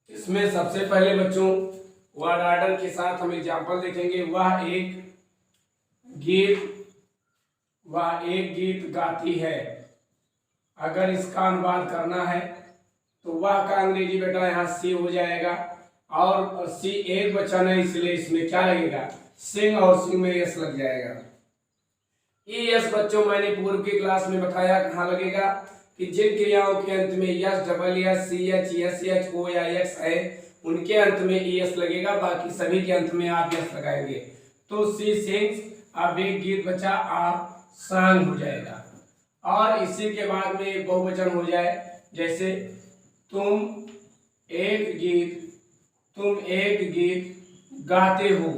इसमें सबसे पहले बच्चों वर्ड ऑर्डर के साथ हम एग्जाम्पल देखेंगे। वह एक गीत गाती है। अगर इसका अनुवाद करना है तो वह का अंग्रेजी बेटा यहाँ सी हो जाएगा, और सी एक वचन है इसलिए इसमें क्या लगेगा, सिंग, और सिंग में यस लग जाएगा। यस बच्चों मैंने पूर्व की क्लास में बताया कहाँ लगेगा कि जिन क्रियाओं के अंत में es, double s, c h, s h, o या एक्स है उनके अंत में एस लगेगा, बाकी सभी के अंत में आप यस लगाएंगे। तो सी सिंग्स, अब एक गीत बचा आप सांग हो जाएगा। और इसी के बाद में एक बहुवचन हो जाए, जैसे तुम एक गीत गाते हो।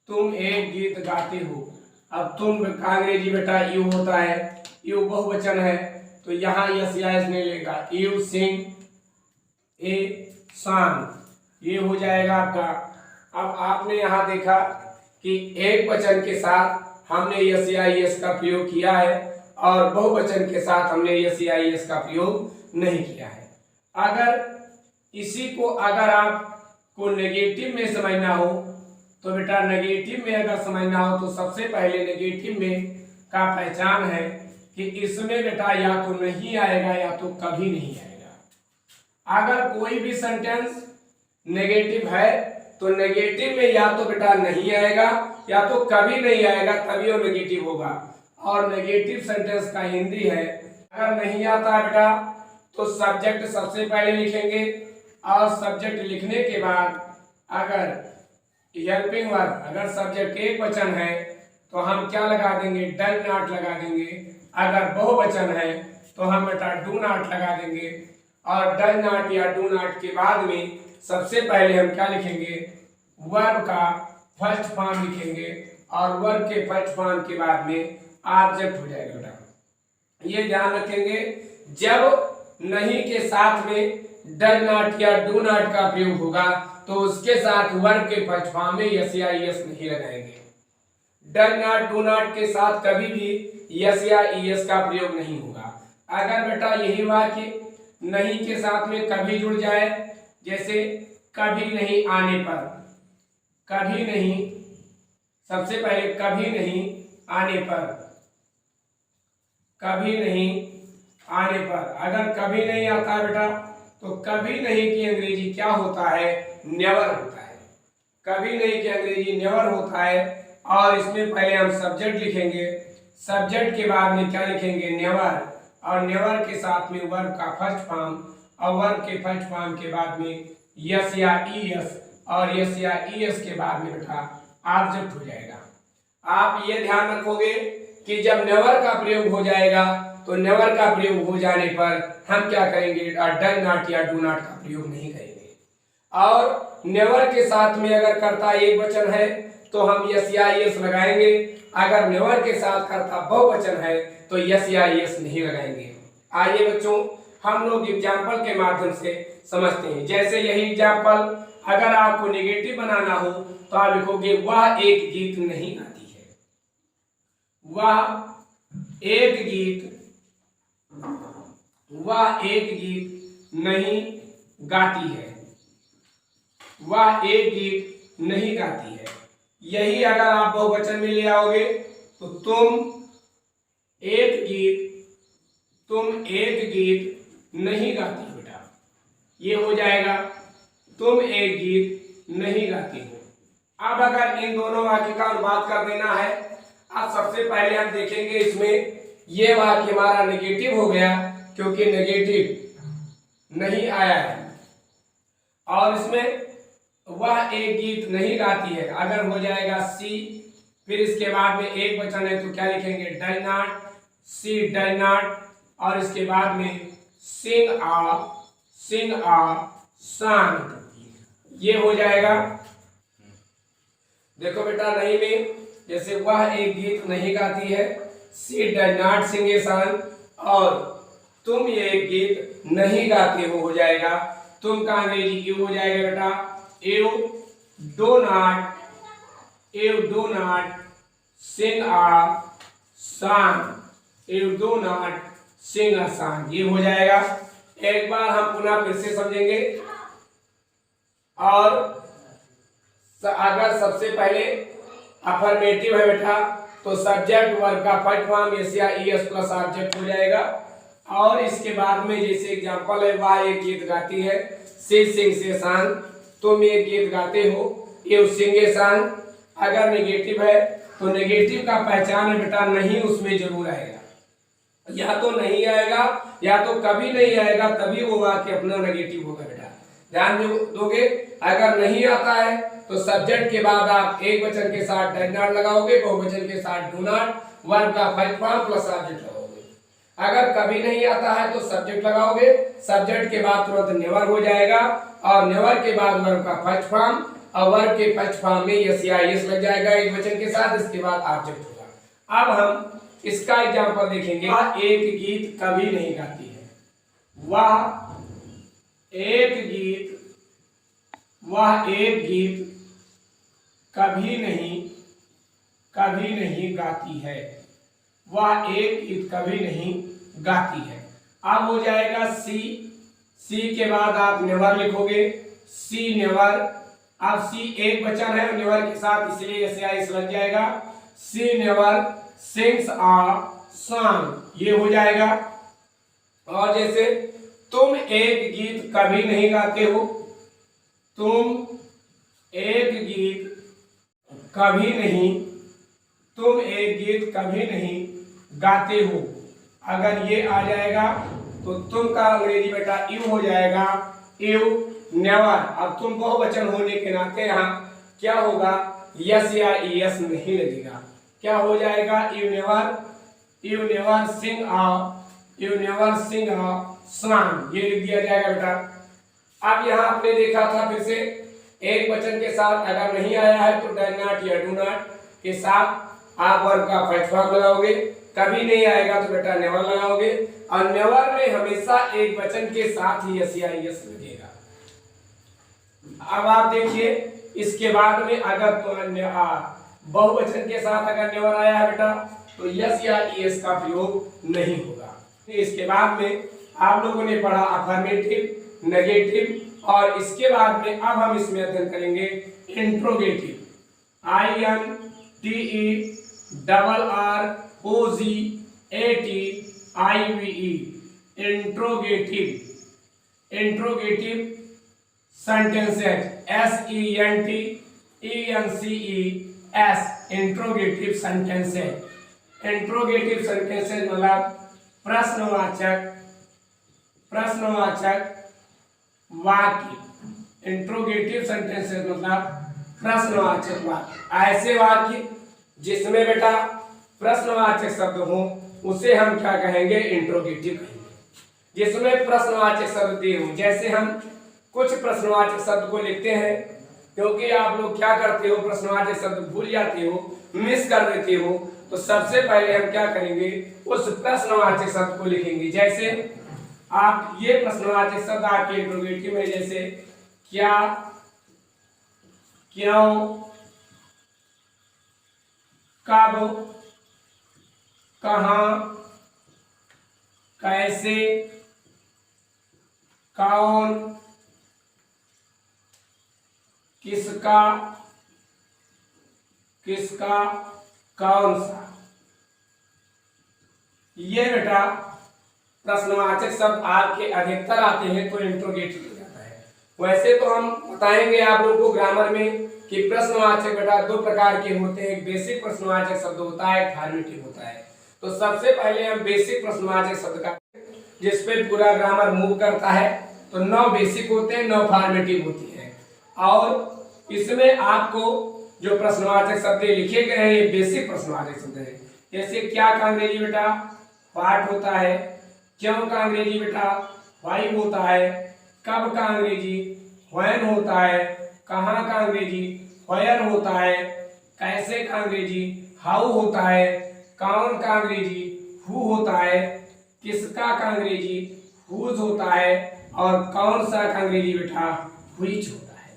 तुम एक गीत गाते हो। अब तुम का अंग्रेजी बेटा यू होता है, यू बहुवचन है तो यहाँ यस या एस नहीं लेगा, यू सिंग ए सॉन्ग, ये हो जाएगा आपका। अब आपने यहाँ देखा कि एक वचन के साथ हमने यस या एस का प्रयोग किया है और बहुवचन के साथ हमने यस या एस का प्रयोग नहीं किया है। अगर इसी को अगर आपको नेगेटिव में समझना हो तो बेटा नेगेटिव में अगर समझना हो तो सबसे पहले नेगेटिव में का पहचान है कि इसमें बेटा या तो नहीं आएगा या तो कभी नहीं आएगा। अगर कोई भी सेंटेंस नेगेटिव है तो नेगेटिव में या तो बेटा नहीं आएगा या तो कभी नहीं आएगा, तभी वो नेगेटिव होगा। और नेगेटिव सेंटेंस का हिंदी है, अगर नहीं आता बेटा तो सब्जेक्ट सबसे पहले लिखेंगे, और सब्जेक्ट लिखने के बाद अगर हेल्पिंग वर्ब, अगर सब्जेक्ट एक वचन है तो हम क्या लगा देंगे, डज नॉट लगा देंगे। अगर बहुवचन है तो हम बेटा डू नॉट लगा देंगे। और डज नॉट या डू नॉट के बाद में सबसे पहले हम क्या लिखेंगे, वर्ब का फर्स्ट फॉर्म लिखेंगे, और वर्ब के फर्स्ट फॉर्म के बाद में ऑब्जेक्ट हो जाएगा बेटा। ये ध्यान रखेंगे, जब नहीं के साथ में डज नॉट या डू नॉट का प्रयोग होगा तो उसके साथ वर्ब के फर्स्ट फॉर्म में यस या एस नहीं लगाएंगे। डज नॉट, डू नॉट के साथ कभी भी यस या एस का प्रयोग नहीं होगा। अगर बेटा यही वाक्य नहीं के साथ में कभी जुड़ जाए, जैसे कभी नहीं आने पर, कभी नहीं, सबसे पहले कभी नहीं आने पर, कभी नहीं आने पर, अगर कभी नहीं आता बेटा तो कभी नहीं की अंग्रेजी क्या होता है, नेवर होता है। कभी नहीं की अंग्रेजी नेवर होता है। और इसमें पहले हम सब्जेक्ट लिखेंगे, सब्जेक्ट के बाद में क्या लिखेंगे, नेवर, और नेवर के साथ में वर्ब का फर्स्ट फॉर्म, और वर्ब के फर्स्ट फॉर्म के बाद में यस या ईएस, और यस या ईएस के बाद में बेटा ऑब्जेक्ट हो जाएगा। आप ये ध्यान रखोगे कि जब नेवर का प्रयोग हो जाएगा तो नेवर का प्रयोग हो जाने पर हम क्या करेंगे, डज नॉट या डू नॉट का प्रयोग नहीं करेंगे। और नेवर के साथ में अगर कर्ता एक वचन है तो हम यस या एस लगाएंगे, अगर नेवर के साथ कर्ता बहुवचन है तो यस या एस नहीं लगाएंगे। आइए बच्चों हम लोग एग्जाम्पल के माध्यम से समझते हैं। जैसे यही एग्जाम्पल अगर आपको नेगेटिव बनाना हो तो आप लिखोगे वह एक गीत नहीं गाती है। वह एक गीत नहीं गाती है। वह एक गीत नहीं गाती है। यही अगर आप बहुवचन में ले आओगे तो तुम एक गीत नहीं गाती हो बेटा, ये हो जाएगा तुम एक गीत नहीं गाती हो। अब अगर इन दोनों वाक्य का अनुवाद कर देना है, अब सबसे पहले हम देखेंगे इसमें ये वाक्य हमारा नेगेटिव हो गया क्योंकि नेगेटिव नहीं आया है, और इसमें वह एक गीत नहीं गाती है अगर हो जाएगा सी, फिर इसके बाद में एक वचन है तो क्या लिखेंगे, does not, she does not, और इसके बाद में सिंग आ सॉन्ग, ये हो जाएगा। देखो बेटा नहीं में जैसे वह एक गीत नहीं गाती है, she does not sing a song, और तुम ये एक गीत नहीं गाते हो जाएगा। तुम का अंग्रेजी क्यों हो जाएगा बेटा, you do not sing a song, you do not sing a song, ये हो जाएगा। एक बार हम पुनः फिर से समझेंगे। और अगर सबसे पहले अफर्मेटिव है बेटा तो सब्जेक्ट वर्ब का फर्स्ट फॉर्म एस या ईएस प्लस ऑब्जेक्ट हो जाएगा। और इसके बाद में जैसे एग्जांपल है, वह एक गीत गाती है, शी सिंग्स ए सॉन्ग, तुम एक गीत गाते हो, यू सिंग ए सॉन्ग। अगर नेगेटिव है तो नेगेटिव का पहचान है बेटा नहीं उसमें जरूर आएगा, या तो नहीं आएगा या तो कभी नहीं आएगा, तभी वो वाक्य अपना नेगेटिव होगा बेटा, ध्यान दोगे। अगर नहीं आता है तो सब्जेक्ट के बाद आप एक वचन के साथ डज नॉट लगाओगे, बहुवचन के साथ डू नॉट, वर्ब का फर्स्ट फॉर्म प्लस ऑब्जेक्ट लगाओगे। अगर कभी नहीं आता है तो सब्जेक्ट लगाओगे, सब्जेक्ट के बाद तुरंत नेवर हो जाएगा, और नेवर के बाद वर्ब का फर्स्ट फॉर्म, और वर्ब के फर्स्ट फॉर्म में यस या यस लग जाएगा एक वचन के साथ, इसके बाद ऑब्जेक्ट होगा। अब हम इसका एग्जांपल देखेंगे। वह एक गीत कभी नहीं गाती है, वह एक गीत कभी नहीं गाती है, वह एक गीत कभी नहीं गाती है। अब हो जाएगा सी, सी के बाद आप नेवर लिखोगे, सी नेवर। अब सी एक वचन है नेवर के साथ, इसलिए ऐसे इस लग जाएगा, सी नेवर सिंग्स अ सॉन्ग, ये हो जाएगा। और जैसे तुम एक गीत कभी नहीं गाते हो, तुम एक गीत कभी नहीं गाते हो। अगर ये आ जाएगा तो तुम का अंग्रेजी बेटा यू हो जाएगा, यू नेवर। अब तुम बहुवचन होने के नाते यहाँ क्या होगा, यस या यस नहीं लगेगा, क्या हो जाएगा, you never sing a song, ये लिख दिया जाएगा बेटा। अब यहाँ आपने देखा था फिर से एक वचन के साथ अगर नहीं आया है तो डज नॉट या डू नॉट के साथ आप वर्ब का फर्स्ट फॉर्म लगाओगे, कभी नहीं आएगा तो बेटा नेवर लगाओगे, और नेवर में हमेशा एक वचन के साथ ही यस या यस लगेगा। अब आप देखिए इसके बाद में अगर तो बहुवचन के साथ अगर नेवर आया है बेटा तो यस या यस का प्रयोग नहीं होगा। इसके बाद में आप लोगों ने पढ़ा अफर्मेटिव, नेगेटिव, और इसके बाद में अब हम इसमें अध्ययन करेंगे interrogative, interrogative, interrogative sentences, interrogative sentences. Interrogative sentences मतलब प्रश्नवाचक वाक्य। इंट्रोगेटिव सेंटेंसेस मतलब प्रश्नवाचक वाक्य, ऐसे वाक्य जिसमें बेटा प्रश्नवाचक शब्द हो उसे हम क्या कहेंगे, इंट्रोगेटिव कहेंगे। जिसमें प्रश्नवाचक शब्द दिए हो, जैसे हम कुछ प्रश्नवाचक शब्द को लिखते हैं, क्योंकि आप लोग क्या करते हो, प्रश्नवाचक शब्द भूल जाते हो, मिस कर देते हो, तो सबसे पहले हम क्या करेंगे, उस प्रश्नवाचक शब्द को लिखेंगे। जैसे आप ये प्रश्नवाचक शब्द आपके इंट्रोगेटिव में, जैसे क्या, क्यों, कब, कहां, कैसे, कौन, किसका, कौन सा, ये बेटा प्रश्नवाचक शब्द आपके अधिकतर आते हैं तो इंट्रोगेटिव हो जाता है। वैसे तो हम बताएंगे आप लोगों को ग्रामर में कि प्रश्नवाचक बेटा दो प्रकार के होते हैं, एक बेसिक प्रश्नवाचक शब्द होता है, एक फॉर्मेटिव होता है। तो सबसे पहले हम बेसिक प्रश्नवाचक शब्द का, जिसपे पूरा ग्रामर मूव करता है, तो 9 बेसिक होते हैं, 9 फॉर्मेटिव होती है। और इसमें आपको जो प्रश्नवाचक शब्द लिखे गए हैं ये बेसिक प्रश्नवाचक शब्द है। जैसे क्या का अंग्रेजी बेटा व्हाट होता है, क्यों का अंग्रेजी बेटा व्हाई होता है, कब का अंग्रेजी व्हेन होता है, कहाँ का अंग्रेजी व्हेयर होता है, कैसे का अंग्रेजी हाउ होता है, कौन का अंग्रेजी हु होता है, किसका का अंग्रेजी हुज होता है, और कौन सा का अंग्रेजी बेटा व्हिच होता है।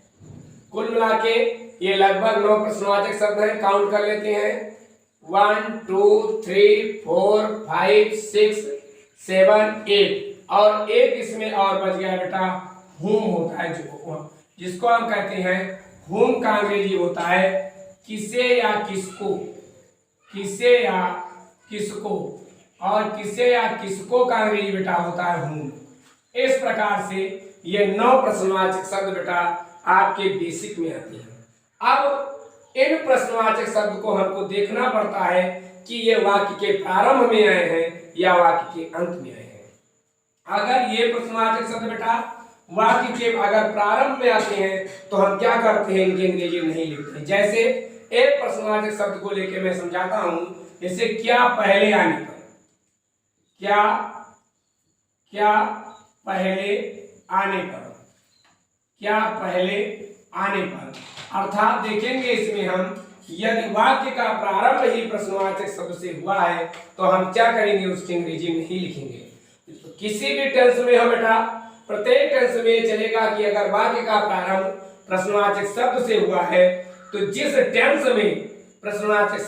कुल मिला के ये लगभग 9 प्रश्नवाचक शब्द हैं। काउंट कर लेते हैं, 1 2 3 4 5 6 7 8, और एक इसमें और बच गया बेटा होम होता है, जो जिसको हम कहते हैं whom का अंग्रेजी होता है किसे या किसको, किसे या किसको, और किसे या किसको का अंग्रेजी बेटा होता है whom। इस प्रकार से ये 9 प्रश्नवाचक शब्द बेटा आपके बेसिक में आते हैं। अब इन प्रश्नवाचक शब्द को हमको देखना पड़ता है कि ये वाक्य के प्रारंभ में आए हैं या वाक्य के अंत में आए हैं। अगर ये प्रश्नवाचक शब्द बेटा वाक्य के अगर प्रारंभ में आते हैं तो हम क्या करते हैं, इनकी अंग्रेजी नहीं लिखते हैं। जैसे एक प्रश्नवाचक शब्द को लेकर मैं समझाता हूं, जैसे क्या पहले आने पर, क्या क्या पहले आने पर, क्या पहले आने पर, अर्थात देखेंगे इसमें हम यदि वाक्य का प्रारंभ ही प्रश्नवाचक शब्द से हुआ है तो हम क्या करेंगे, उसकी अंग्रेजी नहीं लिखेंगे। तो किसी भी टेंस में हम बेटा प्रत्येक टेंस में चलेगा कि अगर वाक्य का प्रारंभ प्रश्नवाचक शब्द से हुआ है तो जिस टेंस में प्रश्नवाचक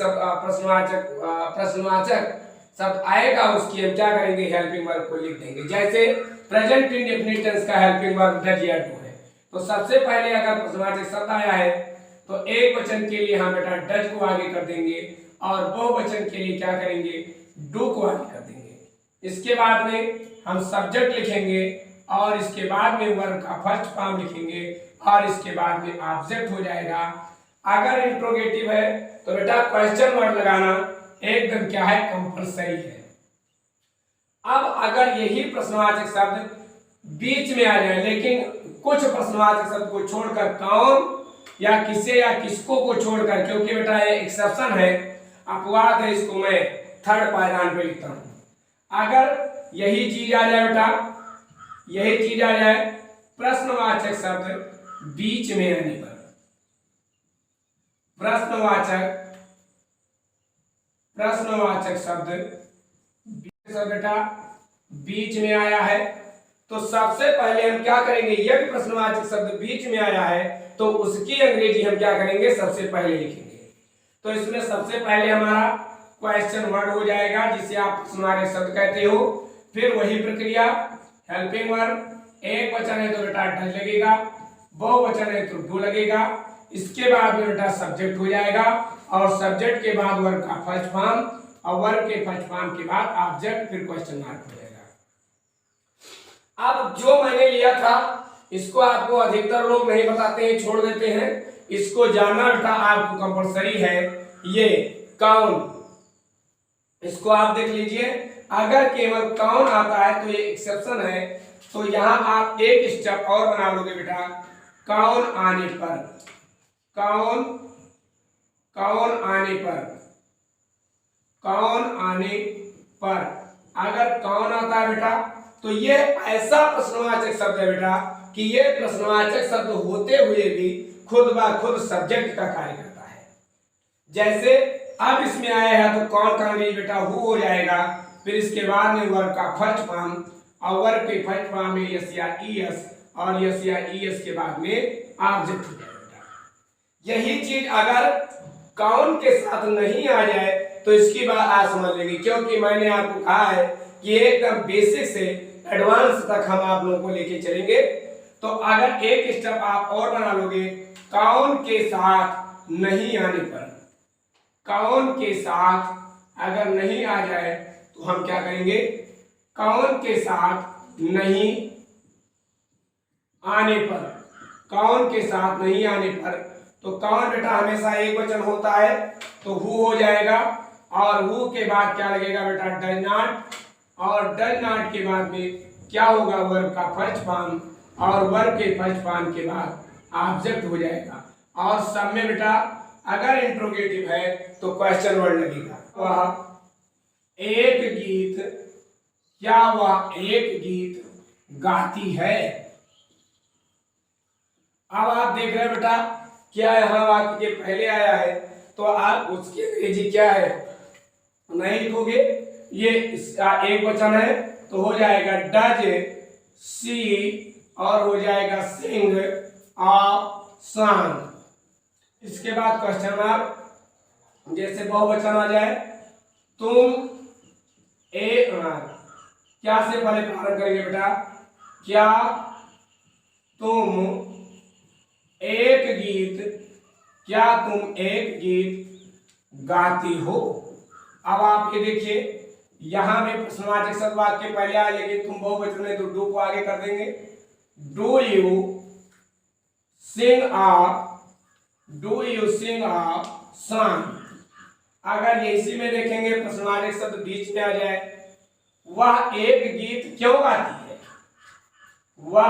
शब्द आएगा उसकी हम क्या करेंगे, हेल्पिंग वर्ब को लिख देंगे। जैसे प्रेजेंट इंडेफिनिट टेंस का हेल्पिंग वर्ब डज या डू है, तो सबसे पहले अगर प्रश्नवाचक शब्द आया है तो एक वचन के लिए हम बेटा डज को आगे कर देंगे और बहुवचन के लिए क्या करेंगे, डू को आगे कर देंगे। इसके बाद में हम सब्जेक्ट लिखेंगे और इसके बाद में वर्ब का फर्स्ट फॉर्म लिखेंगे और इसके बाद में ऑब्जेक्ट हो जाएगा। अगर इंट्रोगेटिव है तो बेटा क्वेश्चन वर्ड लगाना एकदम क्या है, कंपलसरी है। अब अगर यही प्रश्नवाचक शब्द बीच में आ जाए, लेकिन कुछ प्रश्नवाचक शब्द को छोड़कर कौन या किसे या किसको को छोड़कर, क्योंकि बेटा ये एक्सेप्शन है, अपवाद है, इसको मैं थर्ड पायदान पे लिखता हूं। अगर यही चीज आ जाए बेटा, यही चीज आ जाए प्रश्नवाचक शब्द बीच में आने पर, प्रश्नवाचक शब्द बेटा बीच में आया है तो सबसे पहले हम क्या करेंगे, यदि प्रश्नवाचक शब्द बीच में आया है तो उसकी अंग्रेजी हम क्या करेंगे, सबसे पहले लिखेंगे। तो इसमें सबसे पहले हमारा क्वेश्चन वर्ड हो जाएगा जिसे आप प्रश्नवाचक शब्द कहते हो। फिर वही प्रक्रिया, हेल्पिंग वर्ब, एक वचन है तो बेटा डज लगेगा, बहुवचन है तो डू लगेगा। इसके बाद में बेटा सब्जेक्ट हो जाएगा और सब्जेक्ट के बाद वर्ब का फर्स्ट फॉर्म और वर्ब के फर्स्ट फॉर्म के बाद ऑब्जेक्ट, फिर क्वेश्चन मार्क हो जाएगा। अब जो मैंने लिया था इसको आपको अधिकतर लोग नहीं बताते हैं, छोड़ देते हैं। इसको जानना बेटा आपको कंपलसरी है। ये कौन, इसको आप देख लीजिए, अगर केवल कौन आता है तो ये एक्सेप्शन है, तो यहां आप एक स्टेप और बना लोगे बेटा, कौन आने पर, कौन आने पर, कौन आने पर। अगर कौन आता है बेटा तो ये ऐसा प्रश्नवाचक शब्द है बेटा कि ये प्रश्नवाचक शब्द होते हुए भी खुद ब खुद सब्जेक्ट का कार्य करता है। जैसे अब इसमें आया है तो कौन का अंग्रेजी बेटा हु हो जाएगा, फिर इसके बाद में वर्ब का फर्स्ट फॉर्म और वर्ब के फर्स्ट फॉर्म में यस या ईएस और यस या ईएस के बाद में ऑब्जेक्ट हो जाएगा। यही चीज अगर कौन के साथ नहीं आ जाए तो इसकी बात आप समझ लेंगे, क्योंकि मैंने आपको कहा है कि एकदम बेसिक से एडवांस तक हम आप लोगों को लेके चलेंगे। तो अगर एक स्टेप आप और बना लोगे, कौन के साथ नहीं आने पर, कौन के साथ अगर नहीं आ जाए तो हम क्या करेंगे, कौन के साथ नहीं आने पर, कौन के साथ नहीं आने पर, तो कौन बेटा हमेशा एक वचन होता है तो हु हो जाएगा और हु के बाद क्या लगेगा बेटा, डज नॉट, और डज नॉट के बाद में क्या होगा, वर्ब का फर्स्ट फॉर्म और वर्ब के फर्स्ट फॉर्म के बाद ऑब्जेक्ट हो जाएगा। और सब में बेटा अगर इंट्रोगेटिव है तो क्वेश्चन वर्ड लगेगा। वह एक गीत, क्या वह एक गीत गाती है। अब आप देख रहे हैं बेटा क्या यहाँ वाक्य के पहले आया है तो आप उसकी अंग्रेजी क्या है नहीं लिखोगे, ये एक वचन है तो हो जाएगा डज सी और हो जाएगा सिंग आ सॉन्ग। इसके बाद क्वेश्चन मार्क, जैसे बहुवचन आ जाए तुम क्या से पहले प्रारंभ करेंगे बेटा, क्या तुम एक गीत, क्या तुम एक गीत गाती हो। अब आप ये देखिए, यहां में प्रश्नवाचक शब्द वाक्य पहले आ, लेकिन तुम बहुवचन में तो डू को आगे कर देंगे। Do you sing a song. अगर ये इसी में देखेंगे प्रश्नवाचक शब्द बीच में आ जाए, वह एक गीत क्यों गाती है। वह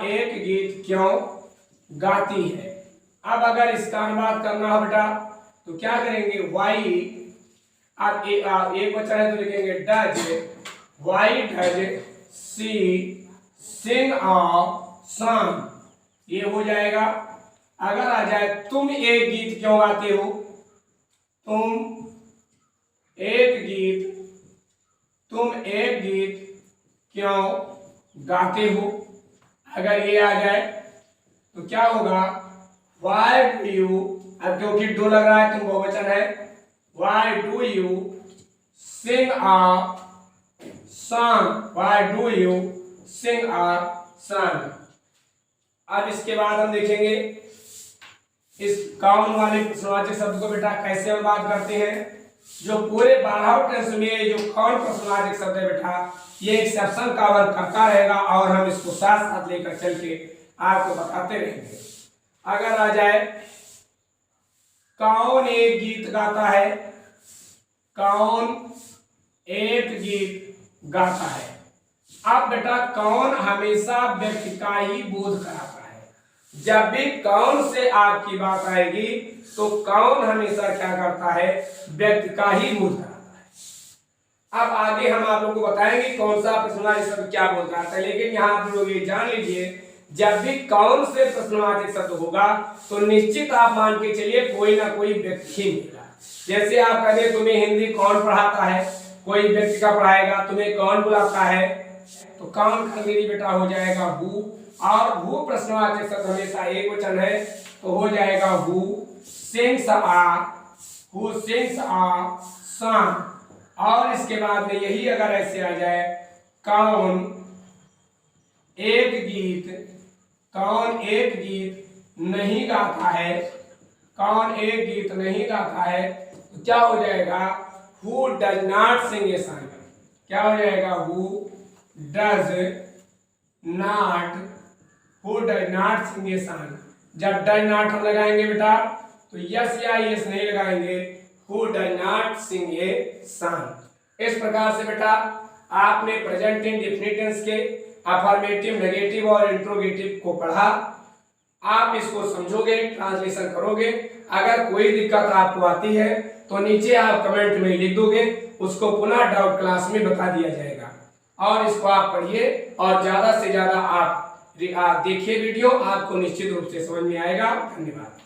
एक गीत क्यों गाती है। अब अगर इसका अनुवाद करना हो बेटा तो क्या करेंगे, वाई, अब एक बचा है तो लिखेंगे does, why does she sing a song, ये हो जाएगा। अगर आ जाए तुम एक गीत क्यों गाते हो, तुम एक गीत क्यों गाते हो। अगर ये आ जाए तो क्या होगा, वाई डू यू, अब क्योंकि डू लग रहा है तो बहुवचन है, why do you sing a song, why do you sing a song. अब इसके बाद हम देखेंगे इस काउन वाले प्रश्नवाचक शब्द को बेटा कैसे अनुवाद करते हैं। जो पूरे 12 टेंस में जो कौन प्रश्नवाचक शब्द है बेटा, ये एक्सेप्शन कवर करता रहेगा और हम इसको साथ साथ लेकर चल के आपको बताते रहेंगे। अगर आ जाए कौन एक गीत गाता है, कौन एक गीत गाता है। अब बेटा कौन हमेशा व्यक्ति का ही बोध कराता है। जब भी कौन से आपकी बात आएगी तो कौन हमेशा क्या करता है, व्यक्ति का ही बोध कराता है। अब आगे हम आप लोगों को बताएंगे कौन सा प्रश्नवाचक शब्द क्या बोध कराता है, लेकिन यहाँ आप लोग ये जान लीजिए, जब भी कौन से प्रश्नवाचक शब्द होगा तो निश्चित आप मान के चलिए कोई ना कोई व्यक्ति मिलेगा। जैसे आप कहते तुम्हें हिंदी कौन पढ़ाता है, कोई व्यक्ति का पढ़ाएगा, तुम्हें कौन बुलाता है, तो कौन का अंग्रेजी बेटा हो जाएगा हु, और हु प्रश्नवाचक शब्द हमेशा एक वचन है तो हो जाएगा हु सिंग्स अ सॉन्ग। और इसके बाद में यही अगर ऐसे आ जाए, कौन एक गीत नहीं गाता है, कौन एक गीत नहीं गाता है, तो क्या हो जाएगा, who does not sing a song. क्या हो जाएगा, who does not sing a song. जब डज नॉट हम लगाएंगे बेटा तो यस या यस नहीं लगाएंगे, who does not sing a song. इस प्रकार से बेटा आपने प्रेजेंट इंडेफिनिट टेंस के अफर्मेटिव, नेगेटिव और इंट्रोगेटिव को पढ़ा। आप इसको समझोगे, ट्रांसलेशन करोगे। अगर कोई दिक्कत आपको आती है तो नीचे आप कमेंट में लिख दोगे, उसको पुनः डाउट क्लास में बता दिया जाएगा। और इसको आप पढ़िए और ज्यादा से ज्यादा आप देखिए वीडियो, आपको निश्चित रूप से समझ में आएगा। धन्यवाद।